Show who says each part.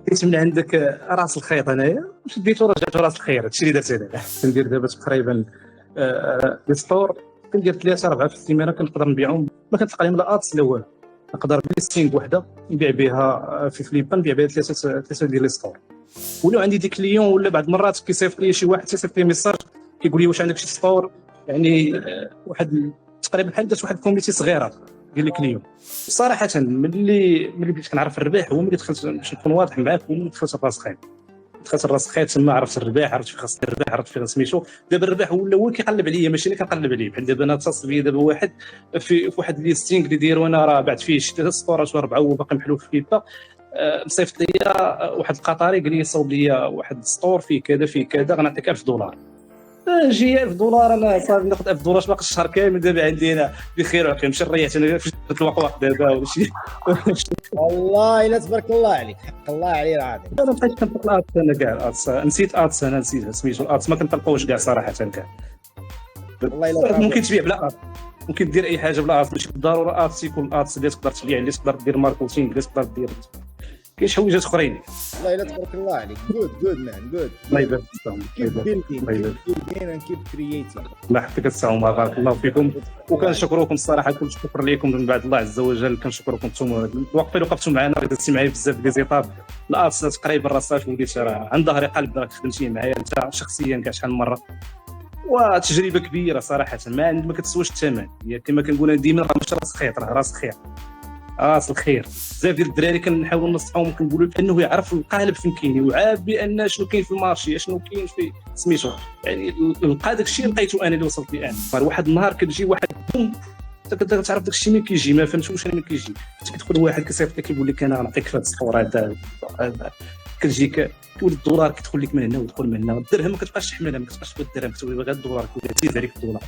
Speaker 1: كنت من عندك راس الخيط. انايا شديتو رجعت راس الخير. هادشي اللي درت انا. كندير دابا تقريبا لي سطور. كندير 3 4 في السيمانه كنقدر نبيعهم. ما كنتلقى عليهم لا ادس لا والو. نقدر بليستينغ وحده نبيع بها في فليبا، نبيع بها ثلاثه ديال لي سطور. ولو عندي دي كليون ولا بعض المرات كيصيفط لي شي واحد تيصيفط لي ميساج كيقول لي واش عندك شي سطور. يعني واحد تقريبا بحال درت واحد الكوميتي صغيره ديال الكليون. صراحه ملي بديت كنعرف الربح هو ملي دخلت، باش نكون واضح معاك، هو ملي دخلت الراس خيط. دخلت الراس خيط تما عرفت الربح، عرفت فين خاصني الربح، عرفت فين سميتو. دابا الربح ولا هو كيقلب عليا ماشي انا كنقلب عليه. بحال دابا انا اتصل بيا دابا واحد في واحد ليستينغ اللي داير وانا راه بعت فيه 3 سطورات و4 وهو باقي محلول في فيفا. مصيفط ليا واحد القطري قال لي صوب ليا واحد السطور فيه كذا فيه كذا غنعطيك $1000. جي $1000. انا صافي ناخذ $1000 باقي الشهر كامل. دابا عندي انا بخير وعافيه ماشي ريحت انا في الوقوق دابا وشي.
Speaker 2: والله الا تبارك الله عليك، حق الله عليه العظيم.
Speaker 1: انا بقيت كنطلق الادس. انا كاع الادس نسيت ادس. انا نسيت سميتو الادس ما كنطلقوش كاع صراحه كاع.
Speaker 2: والله الا
Speaker 1: ممكن تبيع بلا ادس، ممكن دير اي حاجه بلا ادس. ماشي بالضروره ادس يكون ادس اللي تقدر تبيع، اللي تقدر دير ماركتينغ، اللي تقدر دير كاين شي حوايجات اخرين.
Speaker 2: والله الا تبارك الله عليك. جود مان جود.
Speaker 1: الله يبارك فيكم.
Speaker 2: كيف بيلدين كيف كرييتين.
Speaker 1: الله يحفظك السلام. بارك الله فيكم وكنشكركم الصراحه. كل شكر لكم من بعد الله عز وجل. كنشكركم نتوما الوقت اللي وقفتوا معنا. درتي معايا بزاف ديال زيطاب الادس تقريبا راسات وليت راه عن ظهري قلب. راك خدمتي معايا انت شخصيا كاع شحال من مره، وتجربه كبيره صراحه ما كتسواش الثمن. هي كما كنقول ديما راه ماشي راس خيط، راه راس خير. راس الخير. بزاف ديال الدراري كنحاولوا ننصحهم كنقولوا انه يعرف القالب فين كاين، وعارف بان شنو كاين في المارشي، شنو كاين في سميتو. يعني لقى داك الشيء لقيته انا اللي وصلت ليه انا. واحد النهار كتجي واحد تقدر تعرف داك الشيء ملي كيجي. ما فهمتوش انا ملي كيجي. كتدخل واحد كيصيفط لك كيقول لك انا غنعطيك في هذا السطور هذا. كتجيك تولي الدولار كيدخل لك من هنا ويدخل من هنا. الدرهم ما كتبقاش تحملها، ما كتبقاش بالدرهم، كتولي غير الدولار. كتولي تزيد عليك الدولار.